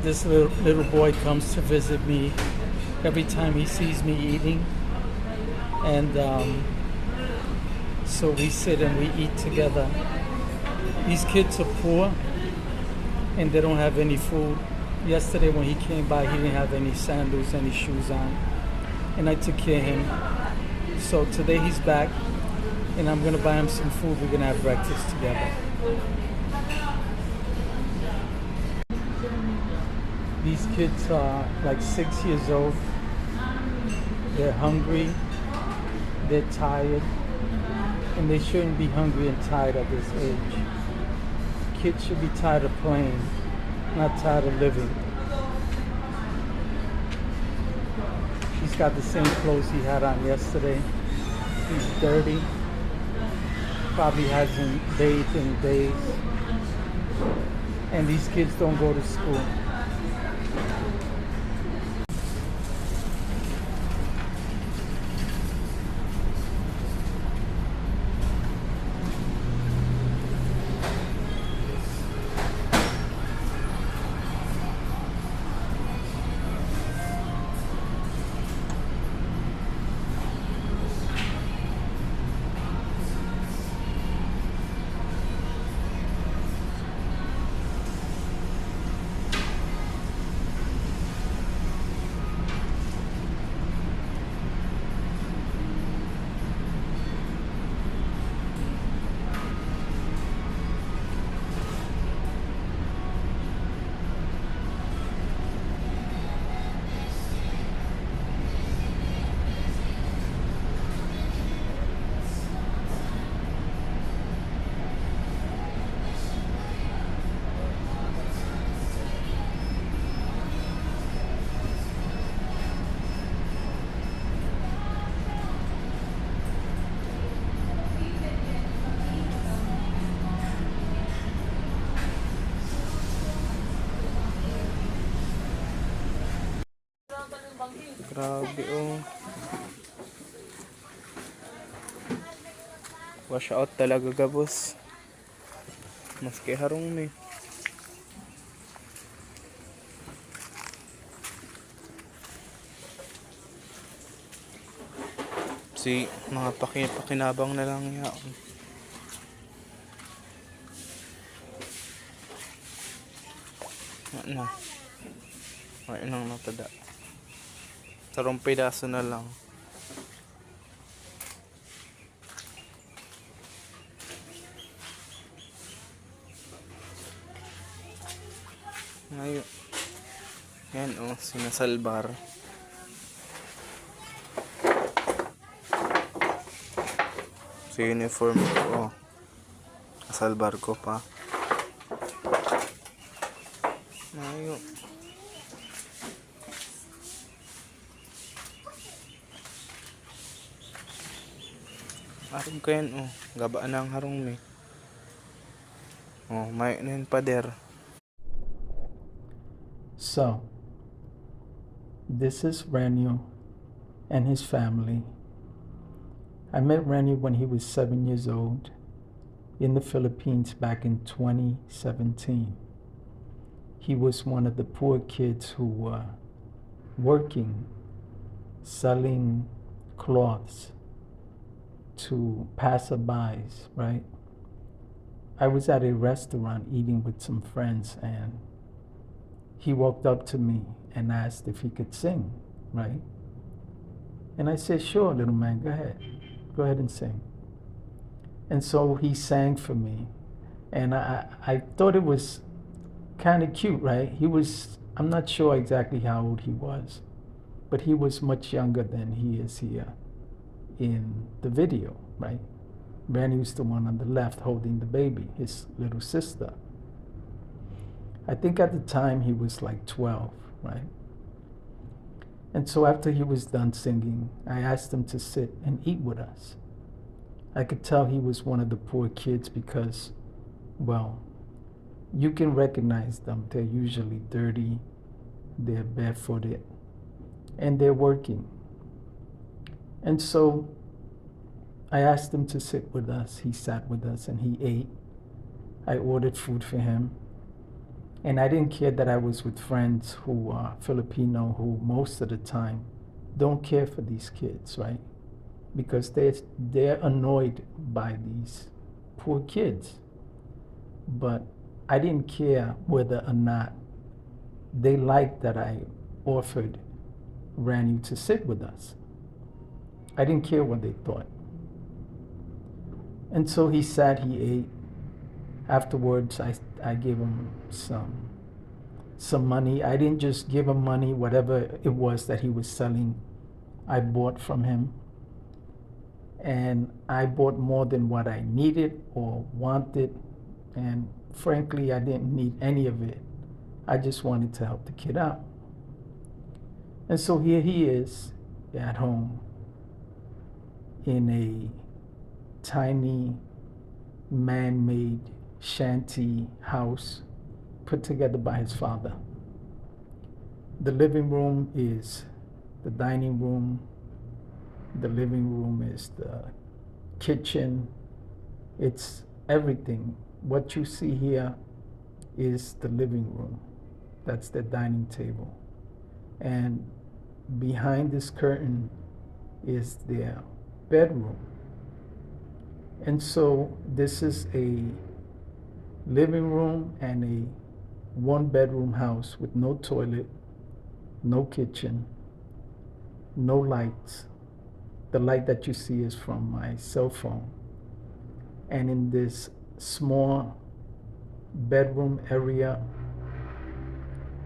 This little boy comes to visit me every time he sees me eating, and so we sit and we eat together. These kids are poor and they don't have any food. Yesterday when he came by, he didn't have any sandals, any shoes on, and I took care of him. So today he's back, and I'm gonna buy him some food. We're gonna have breakfast together. These kids are like 6 years old. They're hungry, they're tired, and they shouldn't be hungry and tired at this age. Kids should be tired of playing, not tired of living. He's got the same clothes he had on yesterday. He's dirty, probably hasn't bathed in days. And these kids don't go to school. Grabe oh. Wash out talaga gabos. Maski harong ni. Si mga pakinabang na lang yaon. Ano? Ay nang natada. Sarong pedaso na lang. Ngayon. Yan oh, sinasalbar. Sa uniform ko oh. Kasalbar ko pa. Ngayon. Harong ko yan oh. Gabaan ang harong ni. Oh, may nun pader. So, this is Raniel and his family. I met Raniel when he was 7 years old in the Philippines back in 2017. He was one of the poor kids who were working, selling cloths to passerbys, right? I was at a restaurant eating with some friends, and he walked up to me and asked if he could sing, right? And I said, sure, little man, go ahead and sing. And so he sang for me, and I thought it was kind of cute, right? I'm not sure exactly how old he was, but he was much younger than he is here in the video, right? Raniel's the one on the left holding the baby, his little sister. I think at the time he was like 12, right? And so after he was done singing, I asked him to sit and eat with us. I could tell he was one of the poor kids because, well, you can recognize them. They're usually dirty, they're barefooted, and they're working. And so I asked him to sit with us. He sat with us and he ate. I ordered food for him. And I didn't care that I was with friends who are Filipino, who most of the time don't care for these kids, right? Because they're annoyed by these poor kids. But I didn't care whether or not they liked that I offered Raniel to sit with us. I didn't care what they thought. And so he sat, he ate. Afterwards, I gave him some money. I didn't just give him money, whatever it was that he was selling, I bought from him. And I bought more than what I needed or wanted. And frankly, I didn't need any of it. I just wanted to help the kid out. And so here he is at home in a tiny man-made shanty house put together by his father. The living room is the dining room. The living room is the kitchen. It's everything. What you see here is the living room. That's the dining table. And behind this curtain is their bedroom. And so this is a living room and a one-bedroom house with no toilet, no kitchen, no lights. The light that you see is from my cell phone. And in this small bedroom area,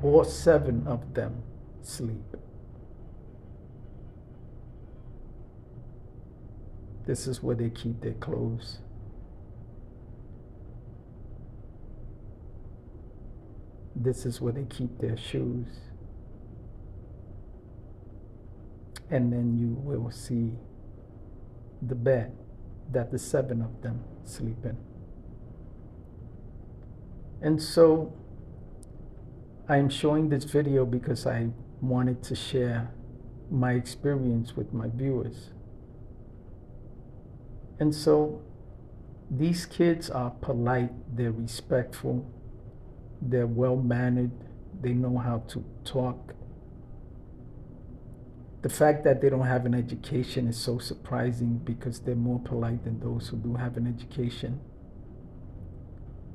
all 7 of them sleep. This is where they keep their clothes. This is where they keep their shoes. And then you will see the bed that the 7 of them sleep in. And so I'm showing this video because I wanted to share my experience with my viewers. And so these kids are polite, they're respectful, they're well-mannered, they know how to talk. The fact that they don't have an education is so surprising because they're more polite than those who do have an education.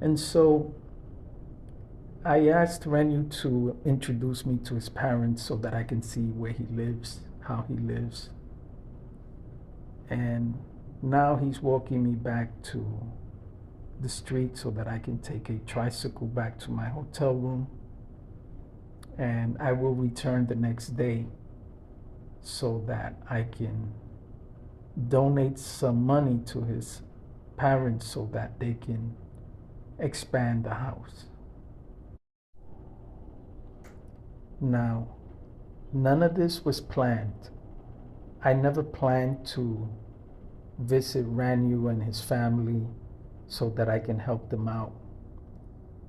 And so I asked Raniel to introduce me to his parents so that I can see where he lives, how he lives. And now he's walking me back to the street so that I can take a tricycle back to my hotel room. And I will return the next day so that I can donate some money to his parents so that they can expand the house. Now, none of this was planned. I never planned to visit Raniel and his family so that I can help them out.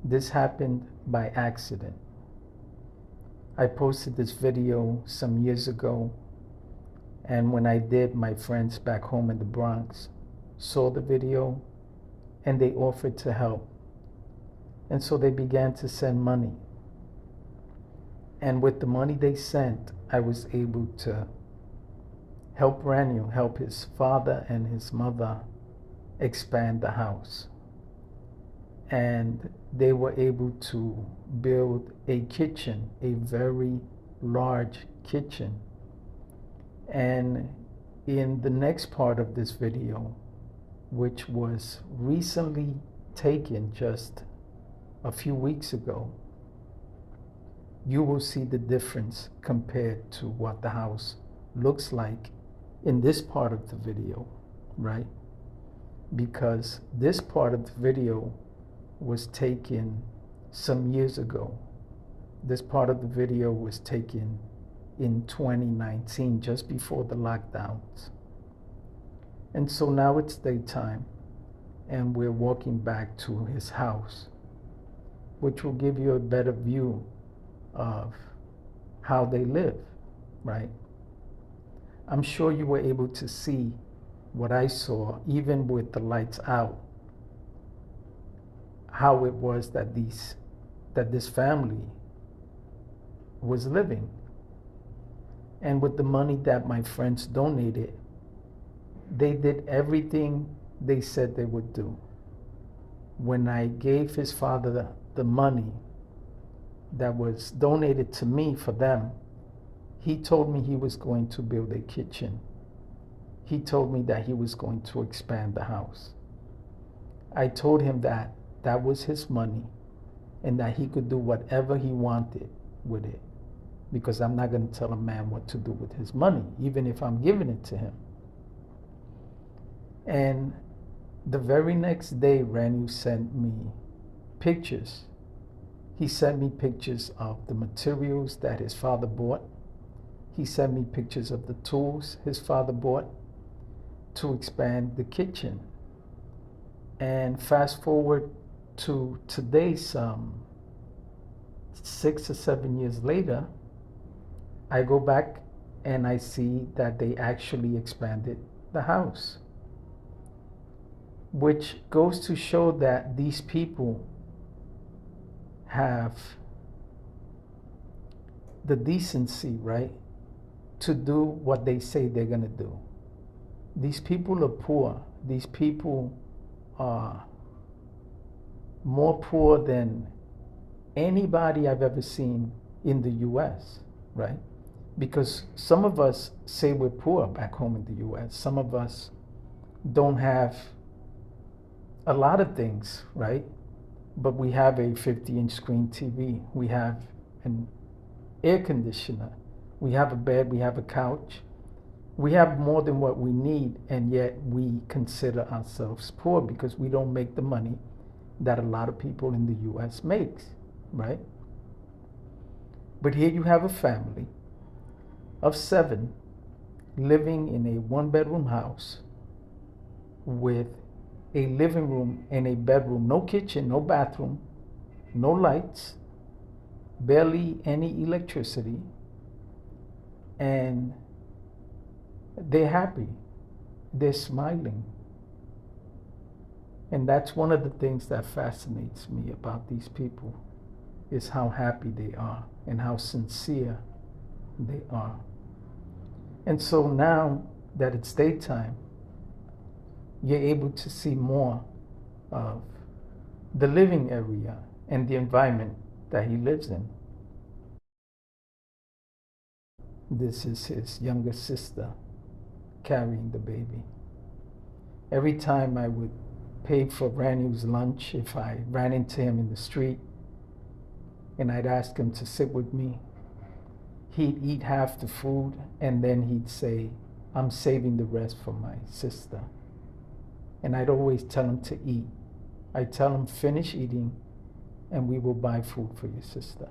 This happened by accident. I posted this video some years ago, and when I did, my friends back home in the Bronx saw the video and they offered to help. And so they began to send money. And with the money they sent, I was able to help Raniel, help his father and his mother expand the house. And they were able to build a kitchen, a very large kitchen. And in the next part of this video, which was recently taken just a few weeks ago, you will see the difference compared to what the house looks like in this part of the video, right? Because this part of the video was taken some years ago. This part of the video was taken in 2019, just before the lockdowns. And so now it's daytime, and we're walking back to his house, which will give you a better view of how they live, right? I'm sure you were able to see what I saw, even with the lights out, how it was that these that this family was living. And with the money that my friends donated, they did everything they said they would do. When I gave his father the money that was donated to me for them, he told me he was going to build a kitchen. He told me that he was going to expand the house. I told him that that was his money and that he could do whatever he wanted with it, because I'm not going to tell a man what to do with his money, even if I'm giving it to him. And the very next day, Raniel sent me pictures. He sent me pictures of the materials that his father bought. He sent me pictures of the tools his father bought to expand the kitchen. And fast forward to today, some 6 or 7 years later, I go back and I see that they actually expanded the house, which goes to show that these people have the decency, right, to do what they say they're going to do. These people are poor. These people are more poor than anybody I've ever seen in the US, right? Because some of us say we're poor back home in the US. Some of us don't have a lot of things, right? But we have a 50-inch screen TV. We have an air conditioner. We have a bed. We have a couch. We have more than what we need, and yet we consider ourselves poor because we don't make the money that a lot of people in the US makes, right? But here you have a family of 7 living in a 1-bedroom house with a living room and a bedroom, no kitchen, no bathroom, no lights, barely any electricity, and they're happy, they're smiling. And that's one of the things that fascinates me about these people, is how happy they are and how sincere they are. And so now that it's daytime, you're able to see more of the living area and the environment that he lives in. This is his younger sister carrying the baby. Every time I would pay for Raniel's lunch, if I ran into him in the street and I'd ask him to sit with me, he'd eat half the food and then he'd say, "I'm saving the rest for my sister." And I'd always tell him to eat. I'd tell him, "Finish eating and we will buy food for your sister."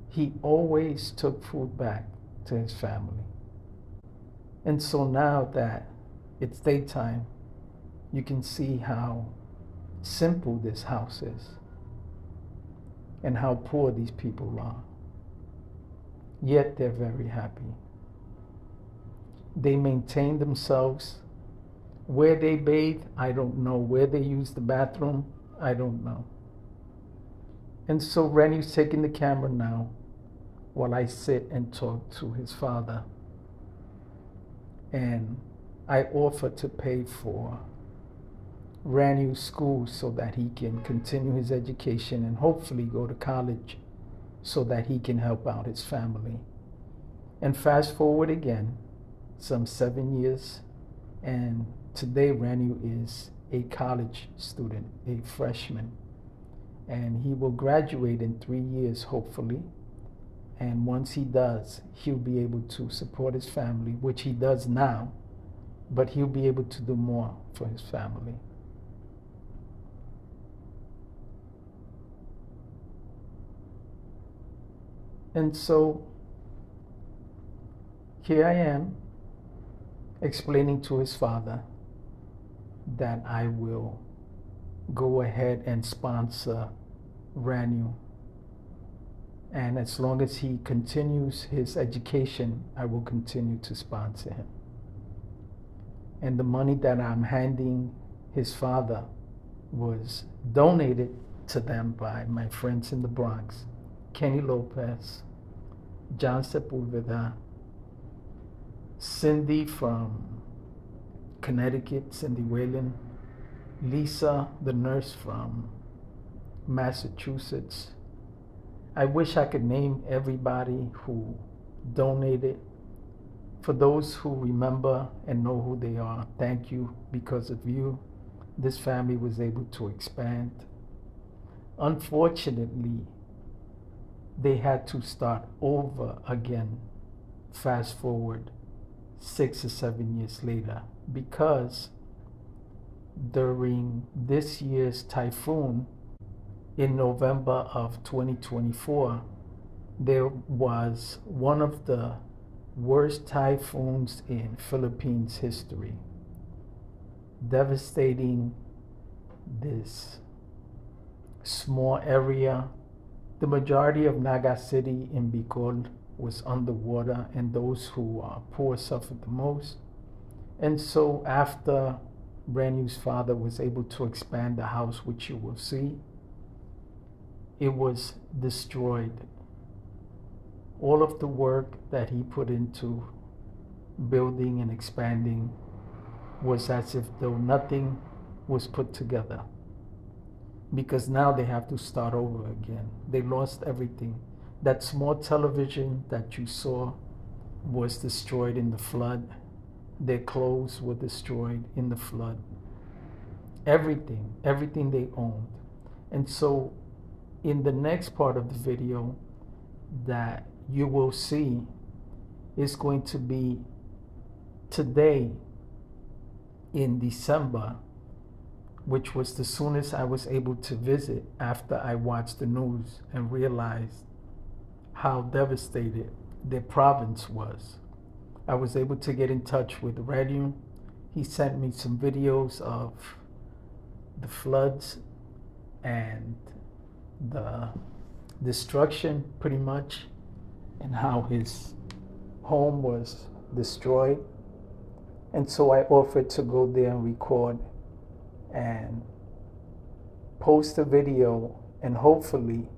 He always took food back to his family. And so now that it's daytime, you can see how simple this house is and how poor these people are. Yet they're very happy. They maintain themselves. Where they bathe, I don't know. Where they use the bathroom, I don't know. And so Raniel's taking the camera now while I sit and talk to his father. And I offer to pay for Raniel's school so that he can continue his education and hopefully go to college so that he can help out his family. And fast forward again, some 7 years, and today Raniel is a college student, a freshman, and he will graduate in 3 years, hopefully. And once he does, he'll be able to support his family, which he does now, but he'll be able to do more for his family. And so here I am explaining to his father that I will go ahead and sponsor Raniel. And as long as he continues his education, I will continue to sponsor him. And the money that I'm handing his father was donated to them by my friends in the Bronx, Kenny Lopez, John Sepulveda, Cindy from Connecticut, Cindy Whalen, Lisa, the nurse from Massachusetts. I wish I could name everybody who donated. For those who remember and know who they are, thank you. Because of you, this family was able to expand. Unfortunately, they had to start over again, fast forward 6 or 7 years later, because during this year's typhoon in November of 2024, there was one of the worst typhoons in Philippines history, devastating this small area. The majority of Naga city in Bicol was underwater, and those who are poor suffered the most. And so after Raniel's father was able to expand the house, which you will see, it was destroyed. All of the work that he put into building and expanding was as if though nothing was put together. Because now they have to start over again. They lost everything. That small television that you saw was destroyed in the flood. Their clothes were destroyed in the flood. Everything they owned. And so in the next part of the video that you will see is going to be today in December, which was the soonest I was able to visit after I watched the news and realized how devastated their province was. I was able to get in touch with Raniel. He sent me some videos of the floods and the destruction, pretty much, and how his home was destroyed. And so I offered to go there and record and post a video, and hopefully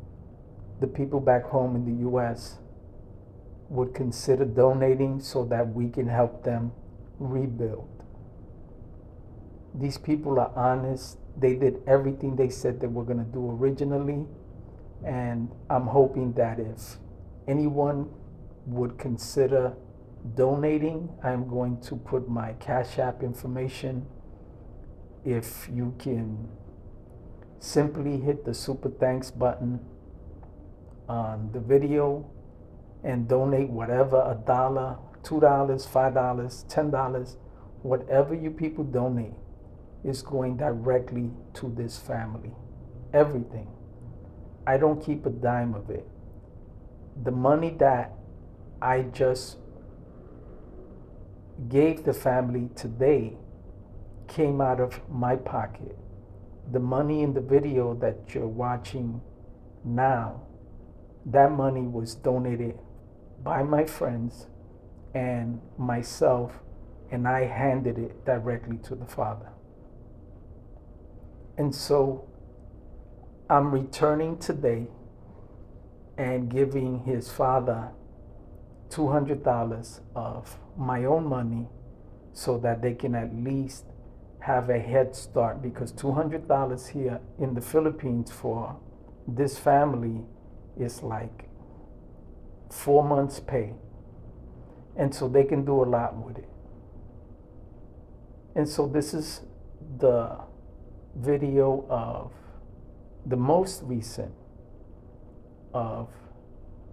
the people back home in the US would consider donating so that we can help them rebuild. These people are honest. They did everything they said they were going to do originally, and I'm hoping that if anyone would consider donating, I'm going to put my Cash App information. If you can simply hit the super thanks button on the video and donate whatever, $1, $2, $5, $10, whatever you people donate is going directly to this family. Everything. I don't keep a dime of it. The money that I just gave the family today came out of my pocket. The money in the video that you're watching now, that money was donated by my friends and myself, and I handed it directly to the father. And so I'm returning today and giving his father $200 of my own money so that they can at least have a head start, because $200 here in the Philippines for this family is like 4 months' pay. And so they can do a lot with it. And so this is the video of the most recent of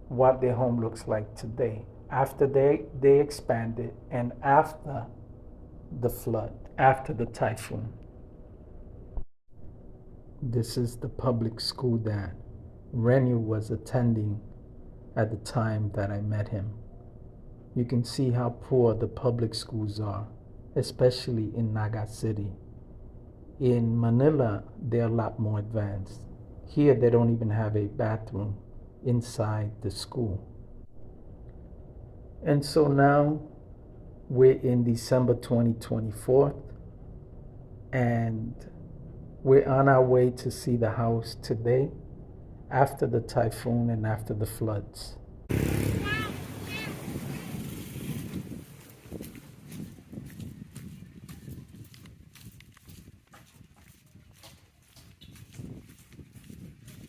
what their home looks like today, after they expanded and after the flood, after the typhoon. This is the public school that Raniel was attending at the time that I met him. You can see how poor the public schools are, especially in Naga City. In Manila, they're a lot more advanced. Here, they don't even have a bathroom inside the school. And so now we're in December 2024, and We're on our way to see the house today after the typhoon and after the floods.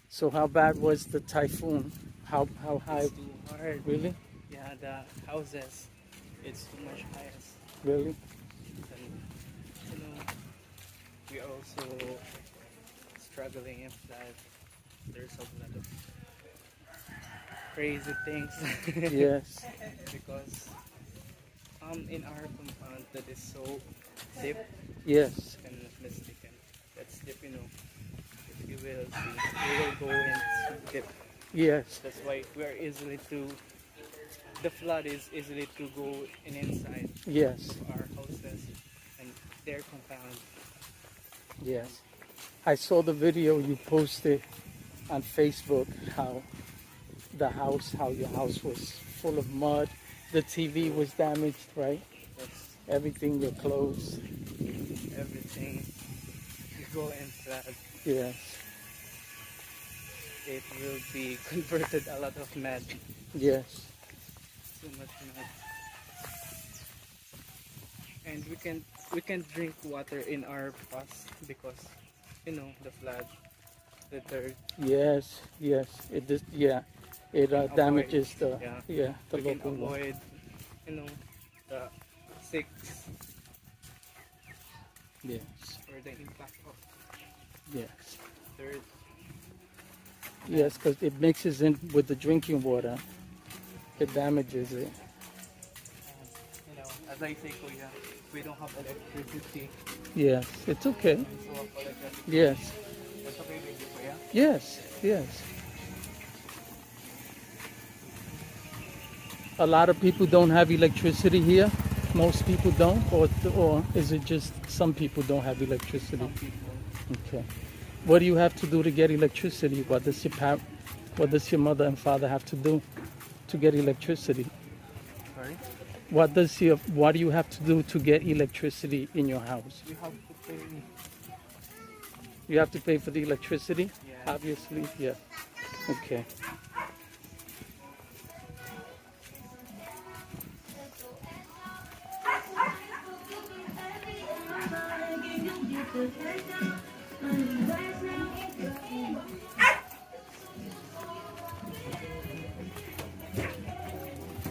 So how bad was the typhoon? How high? It's too hard. Really? Yeah, the houses, it's too much higher. Really? And, you know, we are also struggling in that there's a lot of crazy things. Yes. Because in our compound that is so deep Yes. and mistaken. That's deep, you know. If you will see, we will go in deep. Yes. That's why we are easily to the flood is easily to go in inside Yes. of our houses and their compound. Yes. I saw the video you posted on Facebook, how your house was full of mud. The TV was damaged, right? That's Everything, your clothes. everything. You go inside, Yes. it will be converted a lot of mud. Yes. So much mud. And we can drink water in our pots because you know the flood, the dirt. Yes. Yes. It just, yeah. It Can avoid, damages the yeah, the we can local one. avoid, you know, the sick Yes. or the impact of Yes. dirt. Yes, because it mixes in with the drinking water. It damages it. You know, as I say, Kuya, we don't have electricity. Yes. It's okay. I'm so apologetic. Yes. That's okay with you, Kuya? Yes. Yes. A lot of people don't have electricity here. Most people don't, or is it just some people don't have electricity? Some people. Okay. What do you have to do to get electricity? What does your mother and father have to do to get electricity? Sorry? What do you have to do to get electricity in your house? You have to pay. You have to pay for the electricity? Yeah. Obviously, yeah. Okay.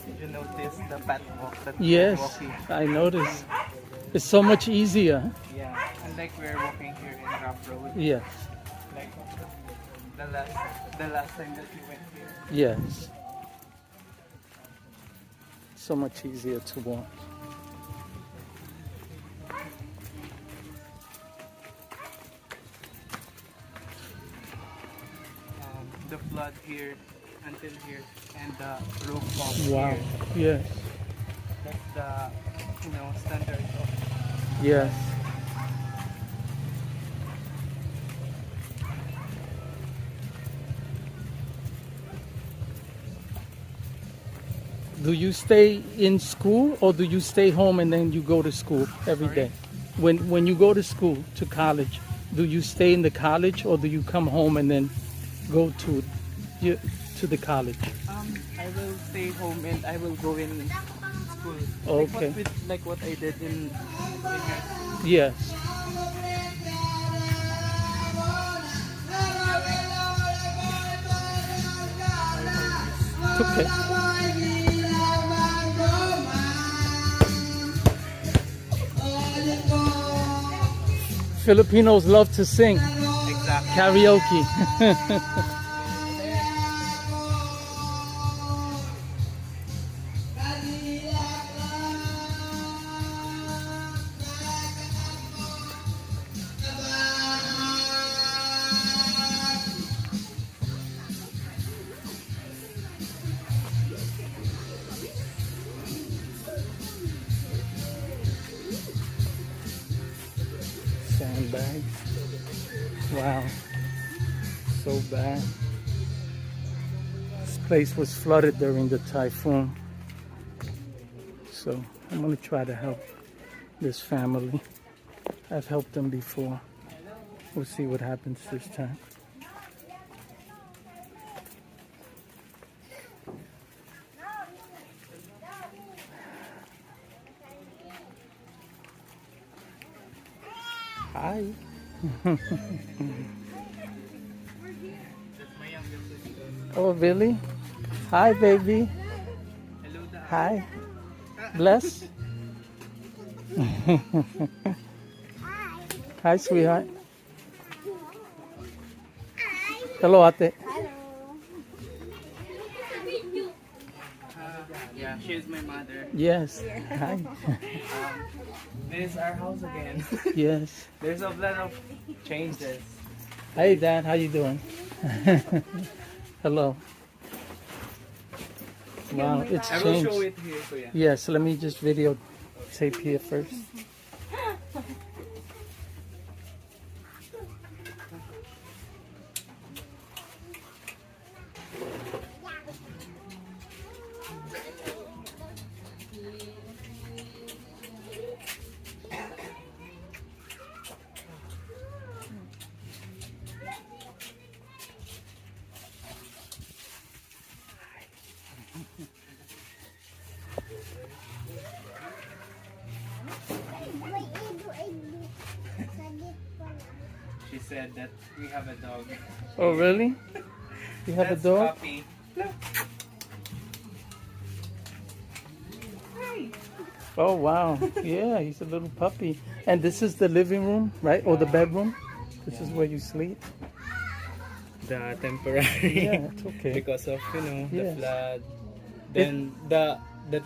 Did you notice the path walk that we're Yes, walking? I noticed. It's so much easier. Yeah, unlike we're walking here in rough road. Yes, Like the last time that we went here. yes. So much easier to walk. The flood here until here and the roof off Wow. here. Yes, That's the standard of yes. Do you stay in school or do you stay home and then you go to school every Sorry? day? When you go to school, to college, do you stay in the college or do you come home and then go to the college? I will stay home and I will go in school. Okay. Like what I did in here. Yes. It's okay. Filipinos love to sing Exactly. karaoke. Sandbags. Wow. So bad. This place was flooded during the typhoon. So I'm going to try to help this family. I've helped them before. We'll see what happens this time. Hi. Oh, really? Hi, baby. Hello, Dad. Hi. Bless. Hi, sweetheart. Hello, ate. Yeah, she is my mother. Yes. Hi. This is our house again. Yes. There's a lot of changes. Hey, Dad. How you doing? Hello. Wow, it's I will changed. show it here, Kuya. Yes, let me just videotape here first. She said that we have a dog. Oh, really? You have That's a dog? Puppy. Oh, wow. Yeah, he's a little puppy. And this is the living room, right? Or the bedroom? This is where you sleep? The temporary. Yeah, it's okay. Because of, you know, the Yes. flood. Then the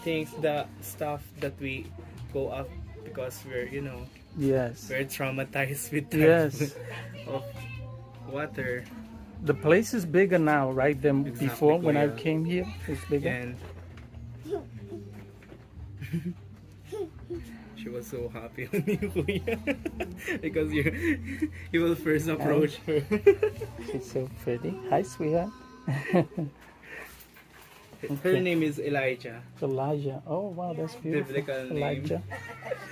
things, the stuff that we go up because we're, you know, Yes. we're traumatized with Yes. of water. The place is bigger now, right, than Exactly, before when I Kuya. came here? It's bigger? And she was so happy on you, Kuya. Because you will first approach her. She's so pretty. Hi, sweetheart. Her name is Elijah. Elijah. Oh, wow, that's beautiful. Biblical name. Elijah.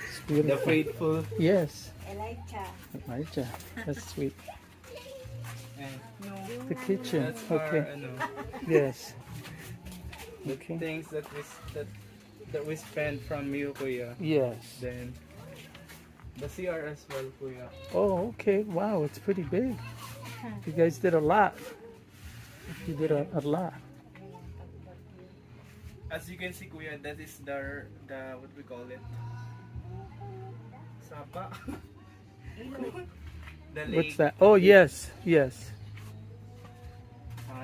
It's The beautiful. faithful. Yes. Elijah. Elijah. That's sweet. And The kitchen. that's Okay. our, ano, Yes. the Okay. things that we spent from you, Kuya. Yes. Then the CR as well, Kuya. Oh, okay. Wow, it's pretty big. You guys did a lot. You did a lot. As you can see, Kuya, that is the what we call it? Sapa. The lake. What's that? Oh, yes. Yes.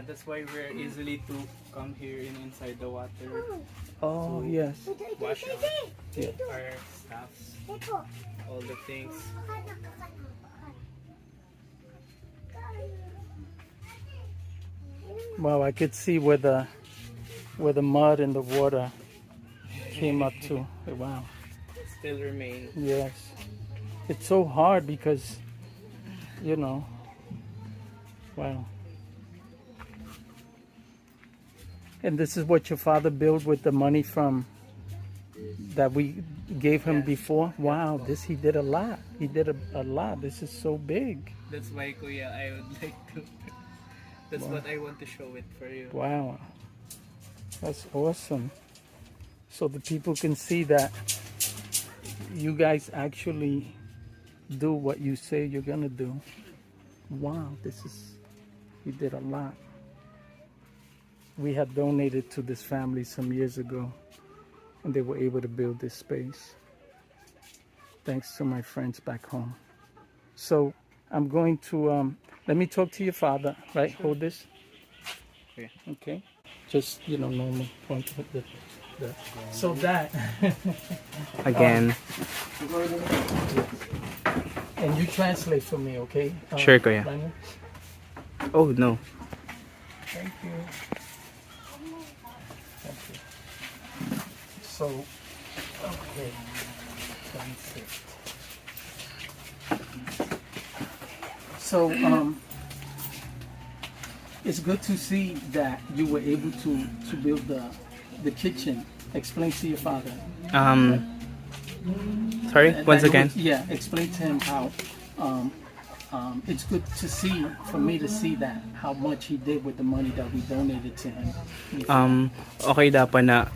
That's why we're easily to come here inside the water. Oh, yes. Wash out Yeah. our stuffs, all the things. Wow, I could see where the mud and the water came up to. Wow. Still remain. Yes. It's so hard because, you know, wow. And this is what your father built with the money from that we gave him before? Wow, he did a lot. He did a lot. This is so big. That's why, Kuya, I would like to. That's Wow. what I want to show it for you. Wow. That's awesome. So the people can see that you guys actually do what you say you're gonna do. Wow, you did a lot. We had donated to this family some years ago and they were able to build this space. Thanks to my friends back home. So I'm going to, let me talk to your father, right? Hold this. Okay. Okay. Just, normal. Point with the so that. Again. And you translate for me, okay? Sure, Kuya. Raniel? Oh no. Thank you. Thank you. So, okay. Translate. So, it's good to see that you were able to build the kitchen. Explain to your father. Sorry, That once it again. was- yeah, explain to him how it's good to see, for me to see that, how much he did with the money that we donated to him. Okay dapat na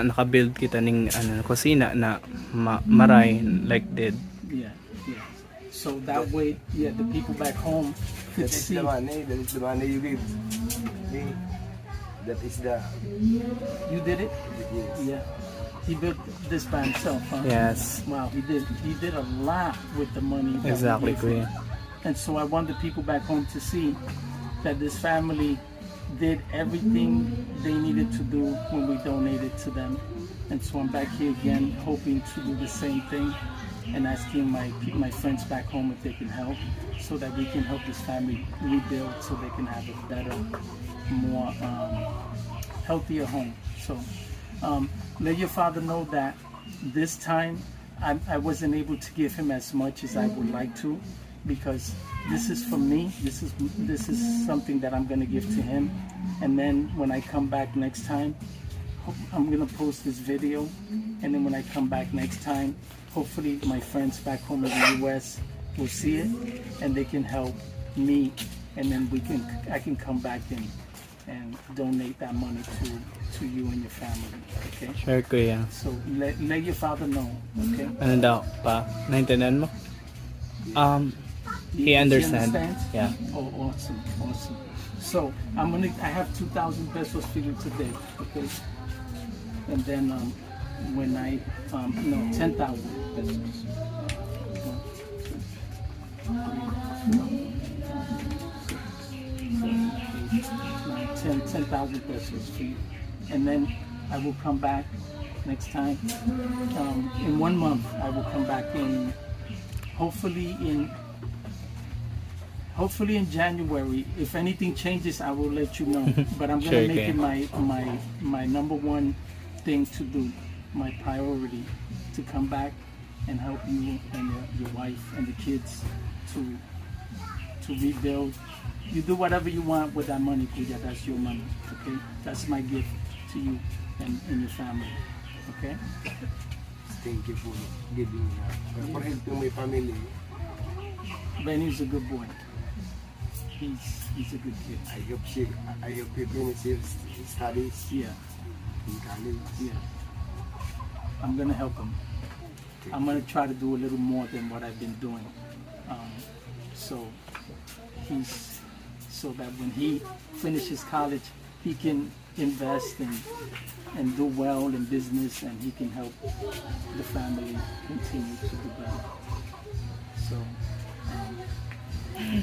naka-build kita ning kusina na maray like did. Yeah, yeah. So that way, yeah, the people back home could see. That is the money you give. See? That is the... You did it? Yes. Yeah. He built this by himself, huh? Yes. Wow, he did a lot with the money. That Exactly, we gave him. kuya. And so I want the people back home to see that this family did everything they needed to do when we donated to them. And so I'm back here again, hoping to do the same thing and asking my friends back home if they can help, so that we can help this family rebuild, so they can have a better, more healthier home. So let your father know that this time I wasn't able to give him as much as I would like to, because this is for me. This is something that I'm gonna give to him, and then when I come back next time, I'm gonna post this video, and then when I come back next time, hopefully my friends back home in the U.S. will see it, and they can help me, and then I can come back and donate that money to you and your family. Okay? Sure, kuya. So let your father know. Okay? Ano daw pa? Naintindihan mo? He understands. Yeah. Oh, awesome. So I have 2,000 pesos for you today. Okay? And then when I 10,000 pesos. 10,000 pesos for you, and then I will come back next time. In 1 month, I will come back in. Hopefully in January. If anything changes, I will let you know. But I'm gonna Sure, make okay. it my number one thing to do, my priority, to come back and help you and your wife and the kids to rebuild. You do whatever you want with that money, Kuya. That's your money, okay? That's my gift to you and your family, okay? Thank you for giving for helping my family. Benny's a good boy. He's a good kid. I hope he finish his studies Yeah, in college. yeah. I'm gonna help him. I'm gonna try to do a little more than what I've been doing. So that when he finishes college, he can invest and do well in business, and he can help the family continue to do better. So,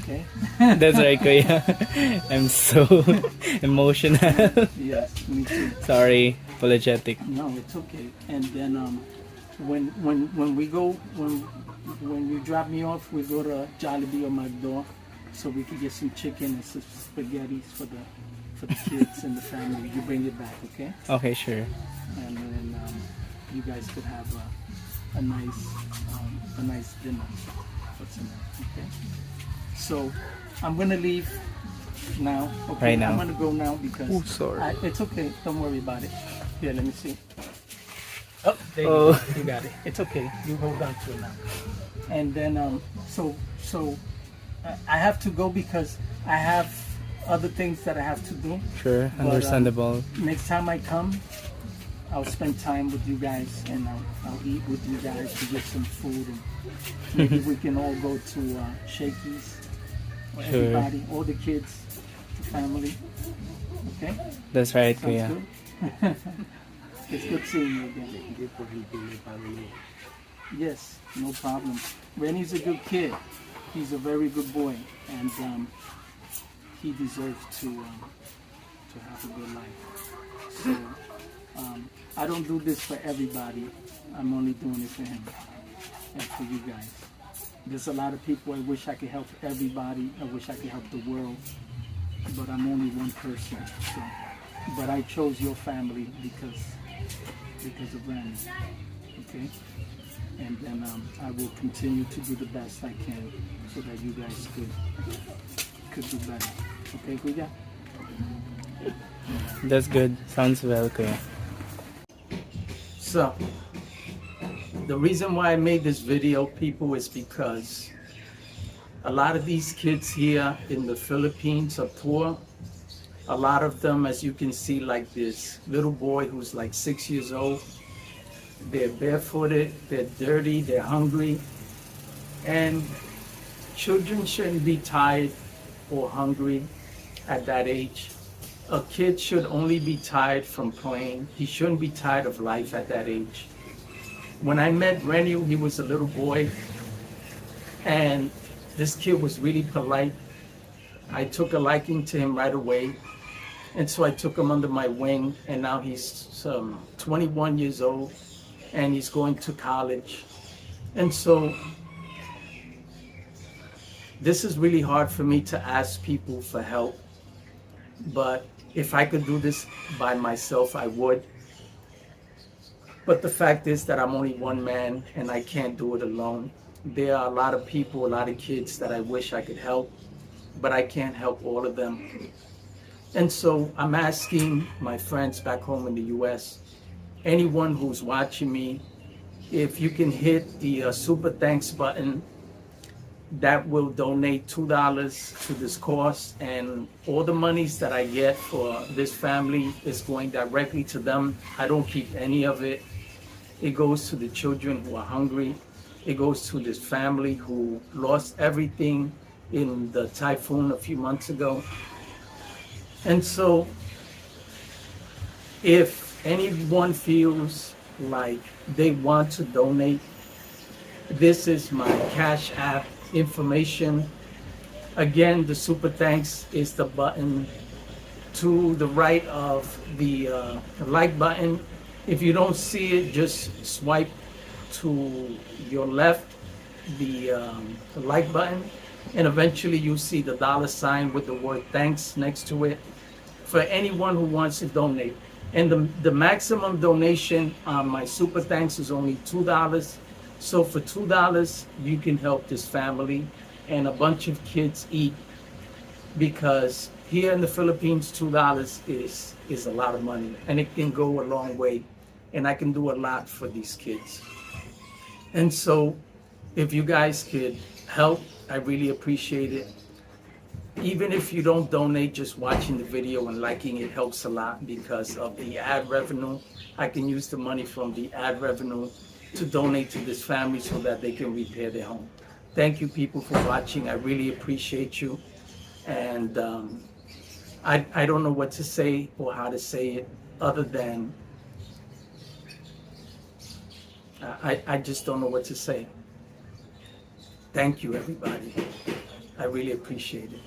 okay. That's right, kuya. I'm so emotional. Yes, me too. Sorry, apologetic. No, it's okay. And then when you drop me off, we go to Jollibee or McDo, so we can get some chicken and some spaghetti for the kids and the family. You bring it back, okay? Okay, sure. And then you guys could have a nice dinner for tonight, okay? So I'm gonna leave now. Okay, Right now. I'm gonna go now because sorry. it's okay. Don't worry about it. Here, let me see. Oh, there Oh. you go. You got it. It's okay. You hold on to it now. And then so I have to go because I have other things that I have to do. Sure, But, understandable. Next time I come, I'll spend time with you guys, and I'll eat with you guys to get some food, and maybe we can all go to Shakey's. For Sure. everybody, all the kids, the family. Okay? That's right, Sounds kuya. good? It's good seeing you again. Thank you for helping my family. Yes, no problem. Rennie's a good kid. He's a very good boy, and he deserves to have a good life. So I don't do this for everybody. I'm only doing it for him and for you guys. There's a lot of people I wish I could help everybody. I wish I could help the world, but I'm only one person. So, but I chose your family because of Raniel. Okay? And then I will continue to do the best I can so that you guys could do better. Okay, Kuya? That's good. Sounds well, kuya. So, the reason why I made this video, people, is because A lot of these kids here in the Philippines are poor. A lot of them, as you can see, like this little boy who's like 6 years old, they're barefooted, they're dirty, they're hungry. And children shouldn't be tired or hungry at that age. A kid should only be tired from playing. He shouldn't be tired of life at that age. When I met Raniel, he was a little boy, and this kid was really polite. I took a liking to him right away, and so I took him under my wing, and now he's 21 years old, and he's going to college. And so this is really hard for me to ask people for help, but if I could do this by myself, I would. But the fact is that I'm only one man and I can't do it alone. There are a lot of people, a lot of kids that I wish I could help, but I can't help all of them. And so I'm asking my friends back home in the US, anyone who's watching me, if you can hit the super thanks button, that will donate $2 to this cause, and all the monies that I get for this family is going directly to them. I don't keep any of it. It goes to the children who are hungry. It goes to this family who lost everything in the typhoon a few months ago. And so if anyone feels like they want to donate, this is my Cash App information. Again, the super thanks is the button to the right of the like button. If you don't see it, just swipe to your left, the like button, and eventually you'll see the $ with the word thanks next to it for anyone who wants to donate. And the maximum donation on my super thanks is only $2. So for $2, you can help this family and a bunch of kids eat, because here in the Philippines, $2 is a lot of money, and it can go a long way, and I can do a lot for these kids. And so if you guys could help, I really appreciate it. Even if you don't donate, just watching the video and liking it helps a lot because of the ad revenue. I can use the money from the ad revenue to donate to this family so that they can repair their home. Thank you, people, for watching. I really appreciate you. And I don't know what to say or how to say it other than I just don't know what to say. Thank you, everybody. I really appreciate it.